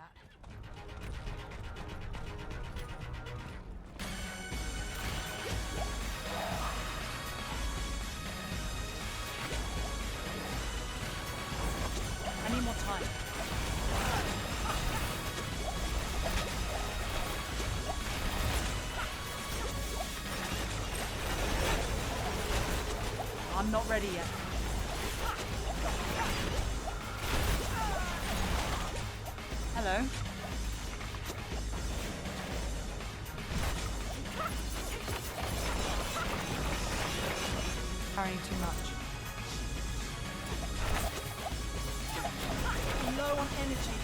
that. I need more time. I'm not ready yet. Hello. Carrying too much. I'm low on energy.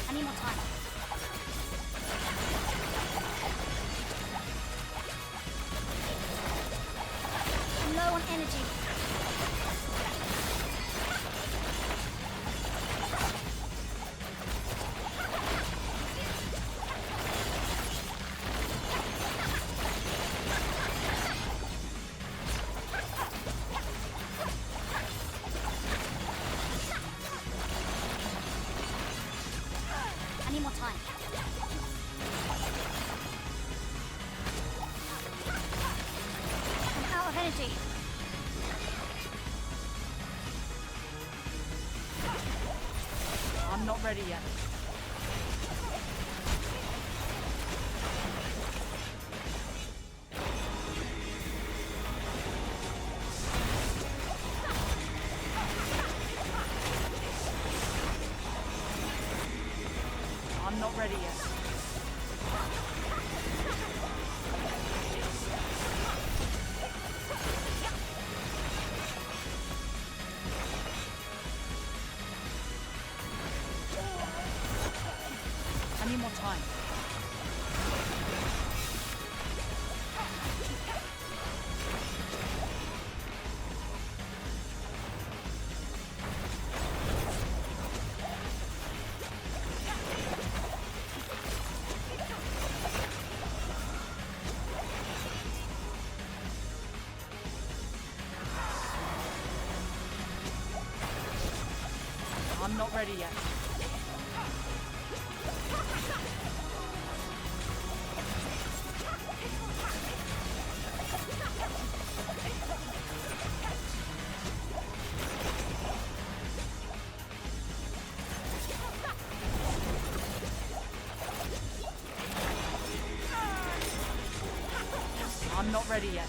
I need more time. I'm low on energy. I need more time. I'm out of energy. I'm not ready yet. I'm not ready yet. I need more time. I'm not ready yet. I'm not ready yet.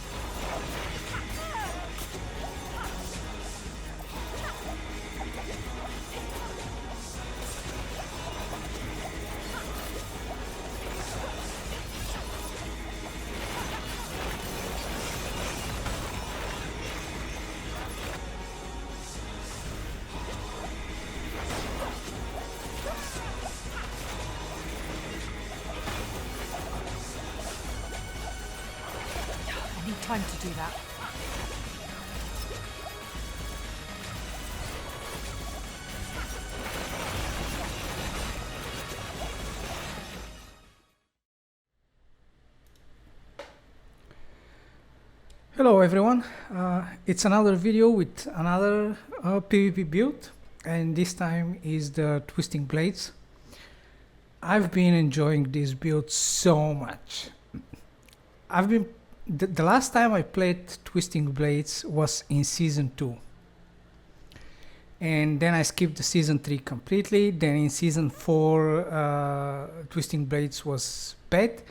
I need time to do that. Hello everyone, it's another video with another PvP build, and this time is the Twisting Blades. I've been enjoying this build so much. The last time I played Twisting Blades was in Season 2. And then I skipped the Season 3 completely. Then in Season 4, Twisting Blades was bad.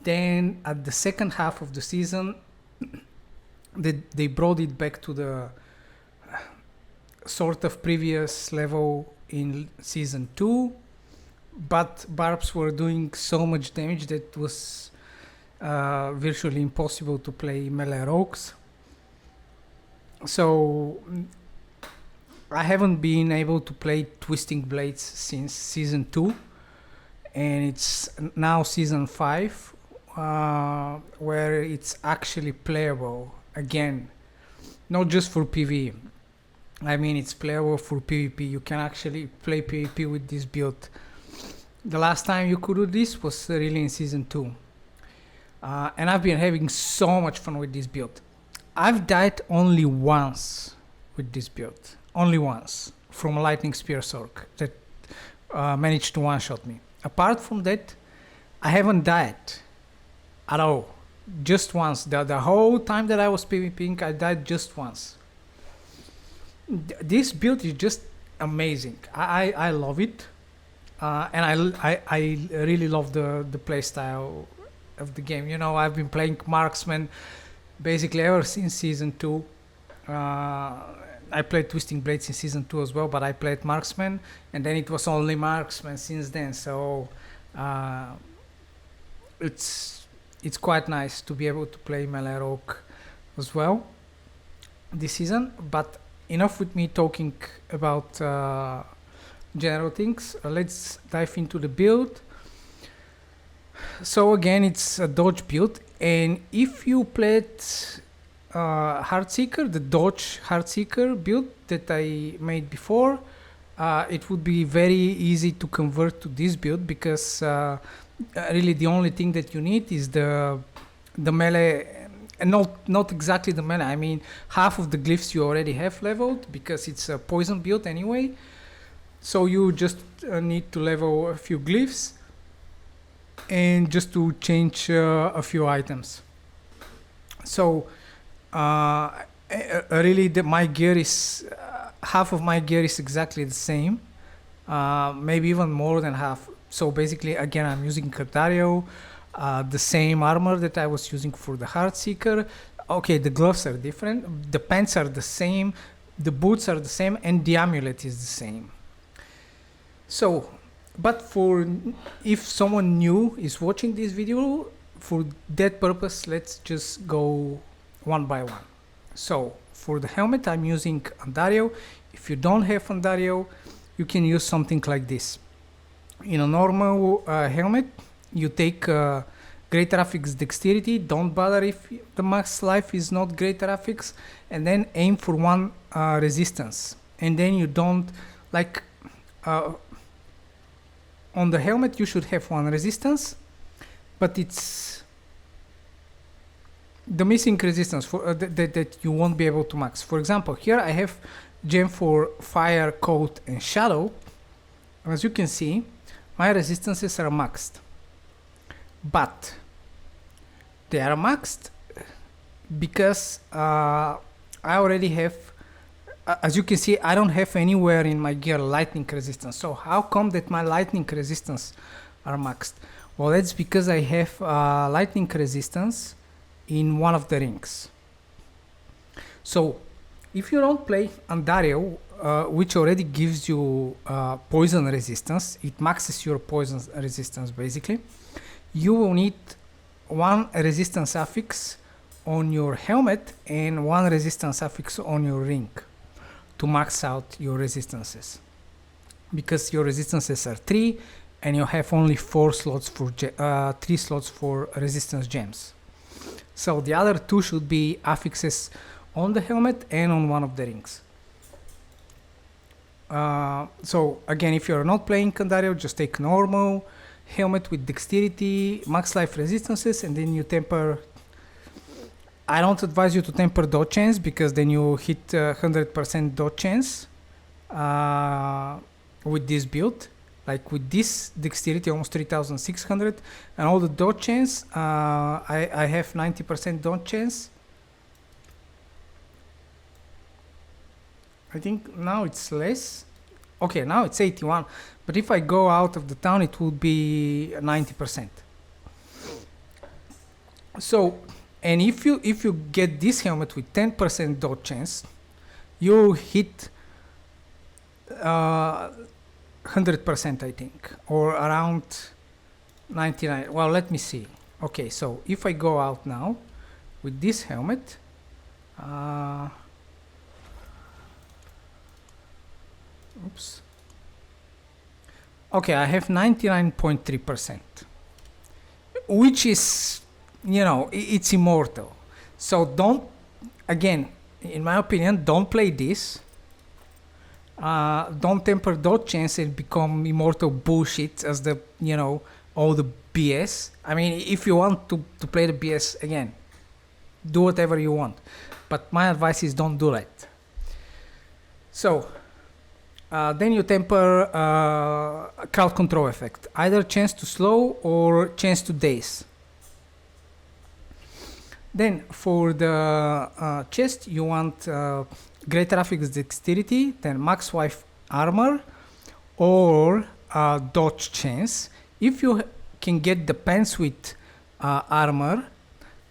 Then at the second half of the season, they brought it back to the sort of previous level in Season 2. But barbs were doing so much damage that it was virtually impossible to play melee rogues. So I haven't been able to play Twisting Blades since Season 2, and it's now Season 5, where it's actually playable again. not just for PvE. I mean, it's playable for PvP. You can actually play PvP with this build. The last time you could do this was really in season 2. And I've been having so much fun with this build. I've died only once with this build. Only once. From a lightning spear sork that managed to one-shot me. Apart from that, I haven't died at all. Just once. The whole time that I was PvPing, I died just once. This build is just amazing. I love it. And I really love the playstyle of the game. You know, I've been playing marksman basically ever since season 2. I played Twisting Blades in season 2 as well, but I played marksman, and then it was only marksman since then. So it's quite nice to be able to play melee rogue as well this season. But enough with me talking about general things. Let's dive into the build. So again, it's a dodge build, and if you played Heartseeker, the dodge Heartseeker build that I made before, it would be very easy to convert to this build, because really the only thing that you need is the melee, and not exactly the melee. I mean, half of the glyphs you already have leveled, because it's a poison build anyway. So you just need to level a few glyphs and just to change a few items. So really my gear is half of my gear is exactly the same, maybe even more than half. So basically, again, I'm using Cardario, the same armor that I was using for the Heartseeker. Okay, the gloves are different, the pants are the same, the boots are the same, and the amulet is the same. So, but for if someone new is watching this video, for that purpose, let's just go one by one. So for the helmet, I'm using Andario. If you don't have Andario, you can use something like this. In a normal helmet, you take Great Graphics Dexterity. Don't bother if the max life is not Great Graphics, and then aim for one resistance. And then you don't, like, on the helmet you should have one resistance, but it's the missing resistance for that you won't be able to max. For example, here I have gem for fire, cold, and shadow. As you can see, my resistances are maxed, but they are maxed because I already have, as you can see, I don't have anywhere in my gear lightning resistance. So how come that my lightning resistance are maxed? Well, that's because I have lightning resistance in one of the rings. So if you don't play Andario, which already gives you poison resistance, it maxes your poison resistance basically, you will need one resistance affix on your helmet and one resistance affix on your ring to max out your resistances, because your resistances are 3 and you have only 4 slots for 3 slots for resistance gems. So the other 2 should be affixes on the helmet and on one of the rings. So again, if you're not playing Candario, just take normal helmet with dexterity, max life resistances, and then you temper. I don't advise you to temper dodge chance, because then you hit 100% dodge chance with this build. Like with this dexterity, almost 3600, and all the dodge chance, I have 90% dodge chance. I think now it's less. Okay, now it's 81, but if I go out of the town, it would be 90%. So, and if you get this helmet with 10% dodge chance, you hit 100%, I think, or around 99. Well, let me see. Okay, so if I go out now with this helmet, oops. Okay, I have 99.3%, which is, you know, it's immortal. So don't, again, in my opinion, don't play this. Don't temper dodge chance and become immortal bullshit as the, you know, all the BS. I mean, if you want to play the BS again, do whatever you want. But my advice is don't do that. So, then you temper crowd control effect. Either chance to slow or chance to daze. Then for the chest, you want greater affix dexterity, then max wife armor, or dodge chance. If you can get the pants with armor,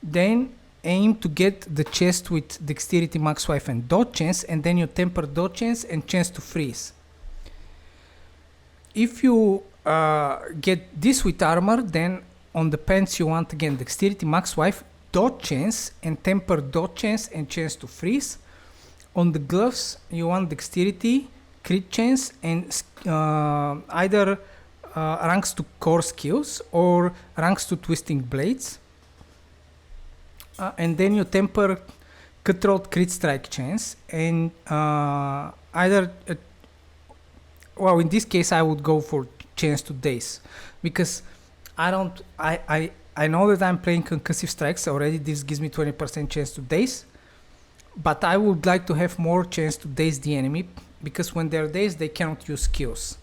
then aim to get the chest with dexterity, max wife, and dodge chance, and then you temper dodge chance and chance to freeze. If you get this with armor, then on the pants you want again dexterity, max wife, dodge chance, and temper dodge chance and chance to freeze. On the gloves you want dexterity, crit chance, and either ranks to core skills or ranks to twisting blades. And then you temper cutthroat crit strike chance, and either well, in this case I would go for chance to daze, because I know that I'm playing concussive strikes already. This gives me 20% chance to daze, but I would like to have more chance to daze the enemy, because when they're dazed they cannot use skills,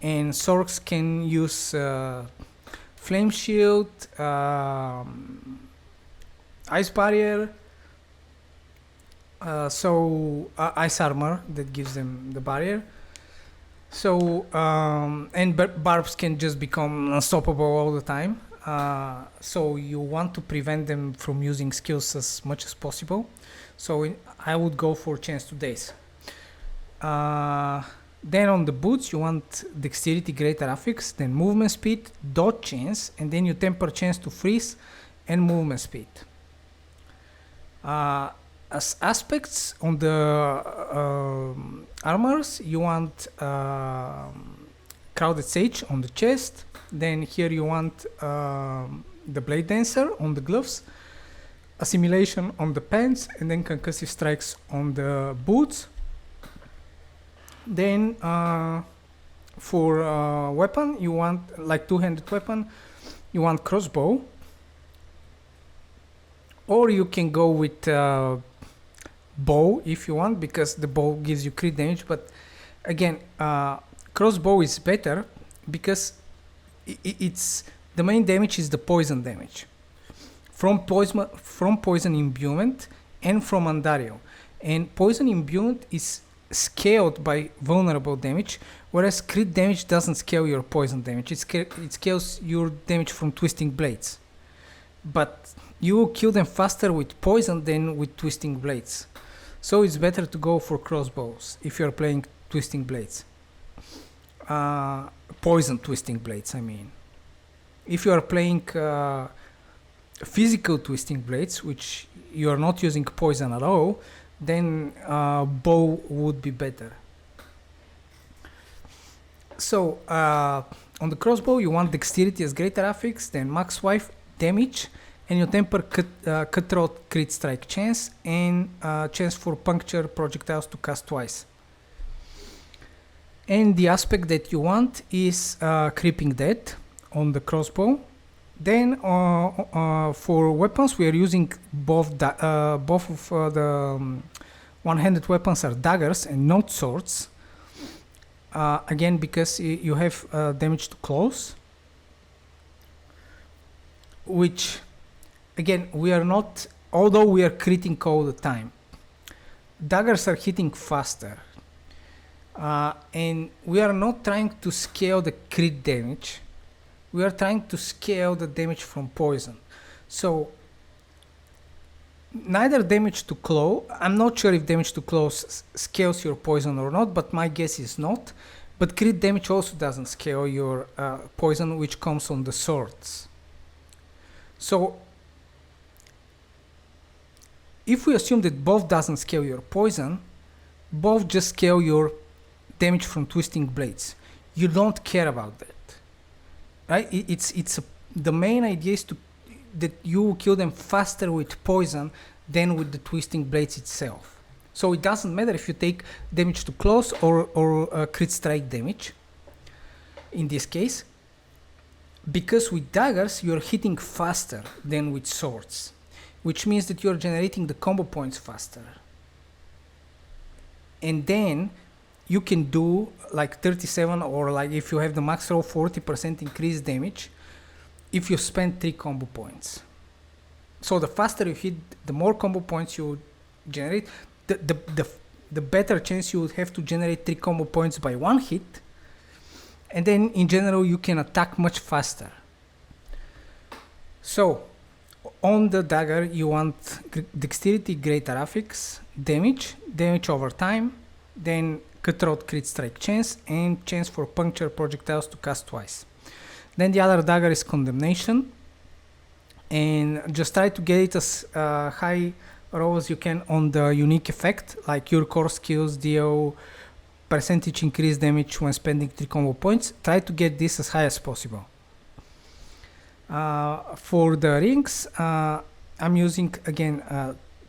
and Sorks can use flame shield, ice barrier, ice armor that gives them the barrier. So and barbs can just become unstoppable all the time. So you want to prevent them from using skills as much as possible. So I would go for chance to daze. Then on the boots you want dexterity, greater affix, then movement speed, dodge chance, and then you temper chance to freeze and movement speed. As aspects on the armors, you want crowded sage on the chest, then here you want the blade dancer on the gloves, assimilation on the pants, and then concussive strikes on the boots. Then for weapon you want, like two-handed weapon, you want crossbow, or you can go with bow if you want, because the bow gives you crit damage. But again, crossbow is better because it's the main damage is the poison damage from poison imbuement and from Andario, and poison imbuement is scaled by vulnerable damage, whereas crit damage doesn't scale your poison damage. It scales your damage from twisting blades, but you will kill them faster with poison than with twisting blades. So it's better to go for crossbows if you're playing twisting blades. Poison twisting blades, I mean. If you are playing physical twisting blades, which you are not using poison at all, then bow would be better. So on the crossbow you want dexterity as greater affix, then max wife, damage, and you temper cutthroat crit strike chance, and chance for puncture projectiles to cast twice. And the aspect that you want is creeping death on the crossbow. Then for weapons we are using both of the one-handed weapons are daggers and not swords. Again, because you have damage to close, which again we are not, although we are critting all the time, daggers are hitting faster, and we are not trying to scale the crit damage, we are trying to scale the damage from poison. So neither damage to claw, I'm not sure if damage to claw scales your poison or not, but my guess is not. But crit damage also doesn't scale your poison, which comes on the swords. So if we assume that both doesn't scale your poison, both just scale your damage from twisting blades, you don't care about that, right? The main idea is that you kill them faster with poison than with the twisting blades itself. So it doesn't matter if you take damage to close or crit strike damage in this case, because with daggers you're hitting faster than with swords, which means that you're generating the combo points faster. And then you can do like 37, or like if you have the max roll, 40% increased damage if you spend 3 combo points. So the faster you hit, the more combo points you generate, the better chance you would have to generate 3 combo points by 1 hit. And then in general you can attack much faster. So on the dagger you want dexterity, greater affix, damage over time, then cutthroat, crit strike chance, and chance for puncture projectiles to cast twice. Then the other dagger is condemnation, and just try to get it as high roll as you can on the unique effect, like your core skills deal percentage increased damage when spending 3 combo points. Try to get this as high as possible. For the rings, I'm using again,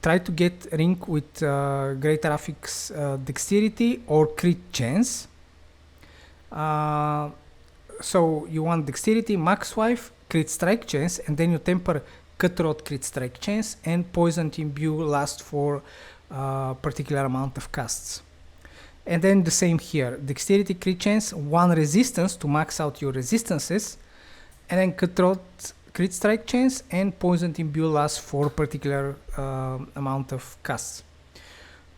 try to get ring with greater affix, dexterity or crit chance. So you want dexterity, max wife, crit strike chance, and then you temper cutthroat, crit strike chance, and poisoned imbue last for a particular amount of casts. And then the same here, dexterity, crit chance, 1 resistance to max out your resistances, and then cutthroat, crit strike chance, and poisoned imbue lasts for a particular amount of casts.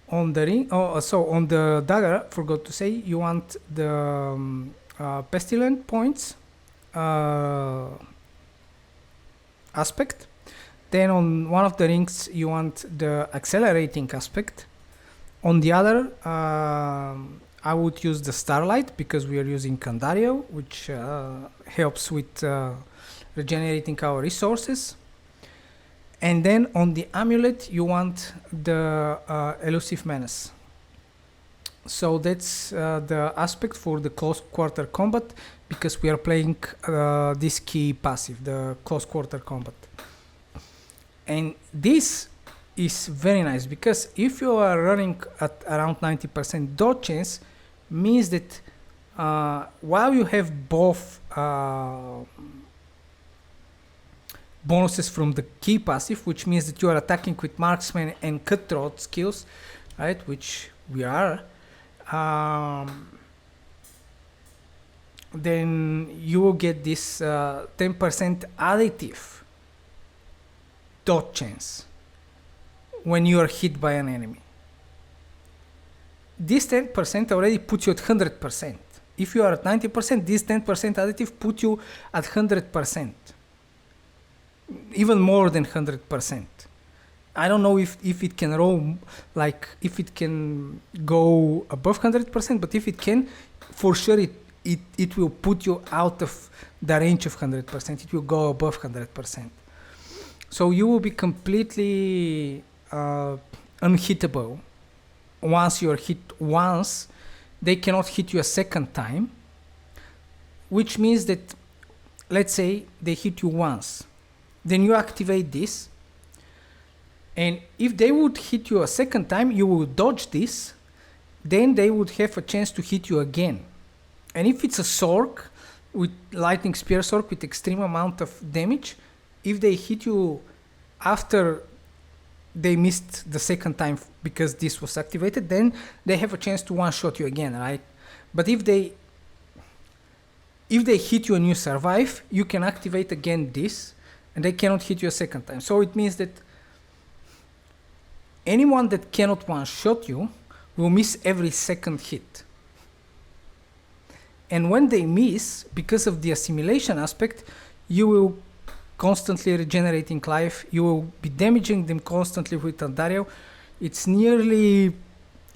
On the ring, so on the dagger, forgot to say, you want the pestilent points aspect. Then on one of the rings you want the accelerating aspect. On the other, I would use the starlight because we are using Candario, which helps with regenerating our resources. And then on the amulet you want the elusive menace. So that's the aspect for the close quarter combat, because we are playing this key passive, the close quarter combat. And this is very nice, because if you are running at around 90% dodge chance, means that while you have both bonuses from the key passive, which means that you are attacking with marksman and cutthroat skills, right, which we are, then you will get this 10% additive dodge chance when you are hit by an enemy. This 10% already puts you at 100%. If you are at 90%, this 10% additive puts you at 100%. Even more than 100%. I don't know if it can roll, like if it can go above 100%, but if it can, for sure it will put you out of the range of 100%. It will go above 100%. So you will be completely unhittable. Once you are hit once, they cannot hit you a second time, which means that, let's say they hit you once, then you activate this, and if they would hit you a second time, you will dodge this, then they would have a chance to hit you again. And if it's a Sork with lightning spear Sork with extreme amount of damage, if they hit you after they missed the second time because this was activated, then they have a chance to one-shot you again, right? But if they hit you and you survive, you can activate again this, and they cannot hit you a second time. So it means that anyone that cannot one-shot you will miss every second hit. And when they miss, because of the assimilation aspect, you will constantly regenerating life, you will be damaging them constantly with Candario. It's nearly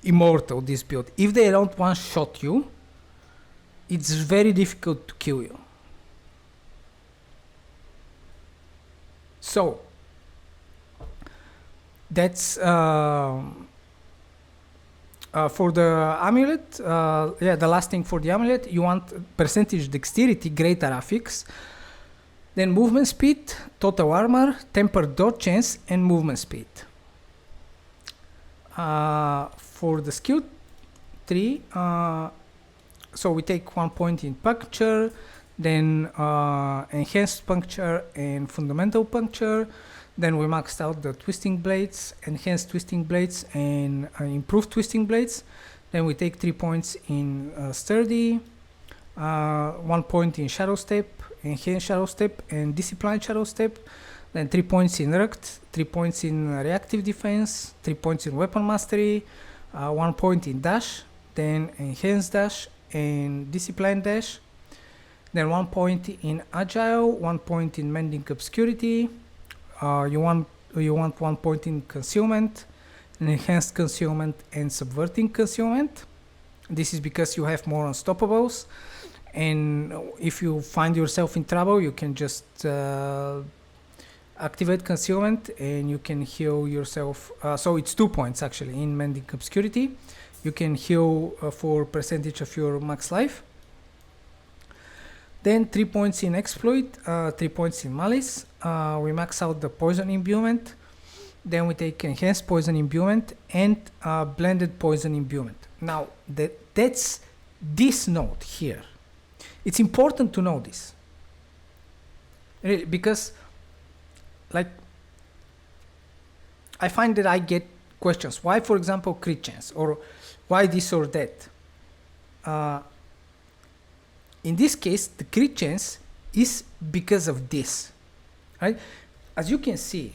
immortal, this build. If they don't one-shot you, it's very difficult to kill you. So that's for the amulet. The last thing for the amulet, you want percentage dexterity, greater affix, then movement speed, total armor, tempered dodge chance, and movement speed. For the skill 3, so we take 1 point in puncture, then enhanced puncture and fundamental puncture. Then we maxed out the twisting blades, enhanced twisting blades, and improved twisting blades. Then we take 3 points in sturdy, 1 point in shadow step, enhanced shadow step, and disciplined shadow step. Then 3 points in rugged, 3 points in reactive defense, 3 points in weapon mastery, 1 point in dash, then enhanced dash and disciplined dash. Then 1 point in agile, 1 point in mending obscurity. You want 1 point in concealment, enhanced concealment, and subverting concealment. This is because you have more unstoppables, and if you find yourself in trouble, you can just activate concealment and you can heal yourself. So it's 2 points actually in mending obscurity. You can heal for percentage of your max life. Then 3 points in exploit, 3 points in malice. We max out the poison imbuement. Then we take enhanced poison imbuement and blended poison imbuement. Now that's this note here. It's important to know this, really, because like I find that I get questions. Why, for example, crit chance, or why this or that? In this case, the crit chance is because of this, right? As you can see,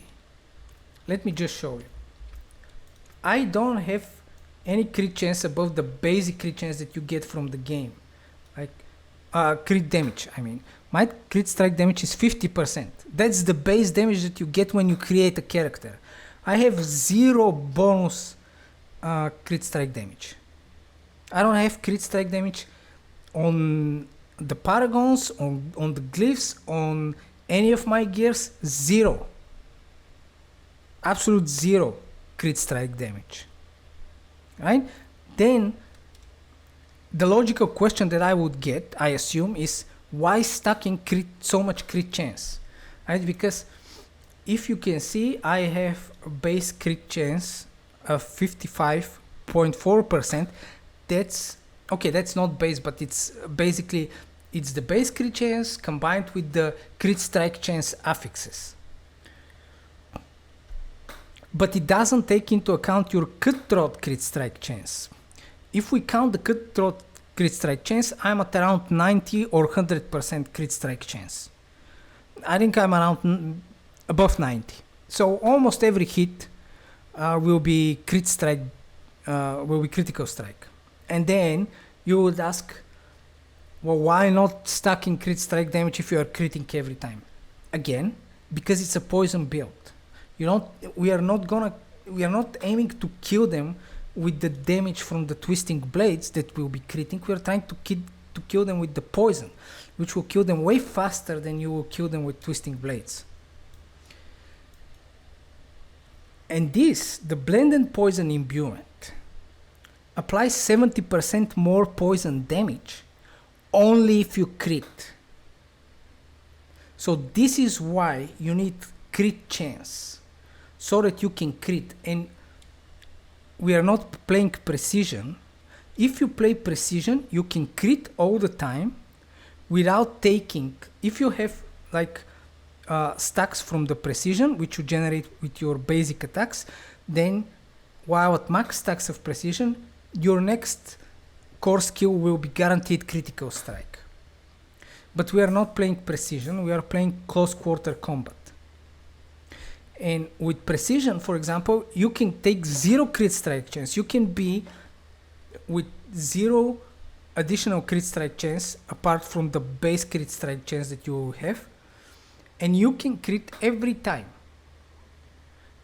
let me just show you. I don't have any crit chance above the basic crit chance that you get from the game, like crit damage. I mean, my crit strike damage is 50%. That's the base damage that you get when you create a character. I have 0 bonus crit strike damage. I don't have crit strike damage on the paragons, on the glyphs, on any of my gears. 0. Absolute 0 crit strike damage. Right? Then the logical question that I would get, I assume, is why stacking so much crit chance? Right? Because if you can see, I have a base crit chance of 55.4%. That's okay, that's not base, but it's basically it's the base crit chance combined with the crit strike chance affixes. But it doesn't take into account your cutthroat crit strike chance. If we count the cutthroat crit strike chance, I'm at around 90 or 100% crit strike chance. I think I'm around above 90. So almost every hit will be crit strike, will be critical strike. And then you would ask, well, why not stacking crit strike damage if you are critting every time? Again, because it's a poison build. We are not aiming to kill them with the damage from the twisting blades that will be critting. We are trying to kill them with the poison, which will kill them way faster than you will kill them with twisting blades. And this, the blended poison imbuement, applies 70% more poison damage only if you crit. So this is why you need crit chance, so that you can crit. And we are not playing precision. If you play precision, you can crit all the time without taking, if you have like stacks from the precision which you generate with your basic attacks, then while at max stacks of precision, your next core skill will be guaranteed critical strike. But we are not playing precision, we are playing close quarter combat. And with precision, for example, you can take 0 crit strike chance. You can be with 0 additional crit strike chance apart from the base crit strike chance that you have, and you can crit every time.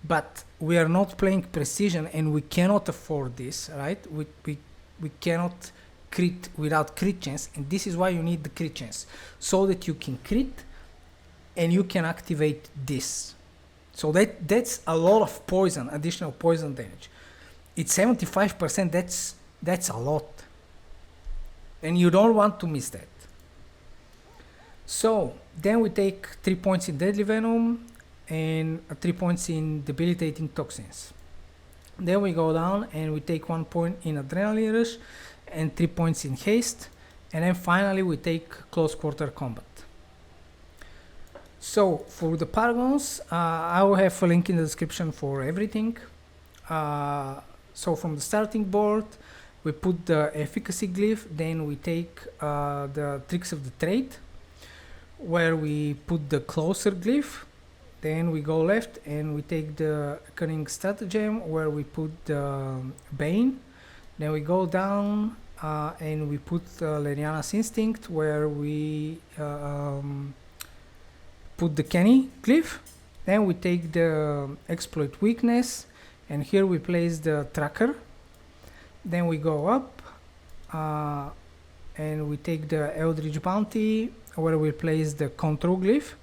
But we are not playing precision, and we cannot afford this, right? We cannot crit without crit chance, and this is why you need the crit chance, so that you can crit and you can activate this. So that's a lot of poison, additional poison damage. It's 75%, that's a lot. And you don't want to miss that. So then we take 3 points in deadly venom and 3 points in debilitating toxins. Then we go down and we take 1 point in Adrenaline Rush and 3 points in Haste. And then finally we take Close Quarter Combat. So for the Paragons, I will have a link in the description for everything. So from the starting board, we put the Efficacy Glyph, then we take the Tricks of the Trade, where we put the Closer Glyph. Then we go left and we take the Cunning Stratagem, where we put the Bane. Then we go down and we put Leriana's Instinct, where we put the Kenny Glyph. Then we take the Exploit Weakness, and here we place the Tracker. Then we go up and we take the Eldritch Bounty, where we place the Control Glyph.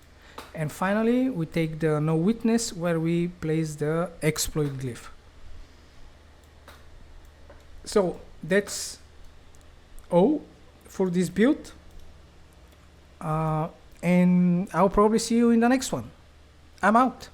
And finally we take the No Witness, where we place the Exploit Glyph. So that's all for this build, and I'll probably see you in the next one. I'm out.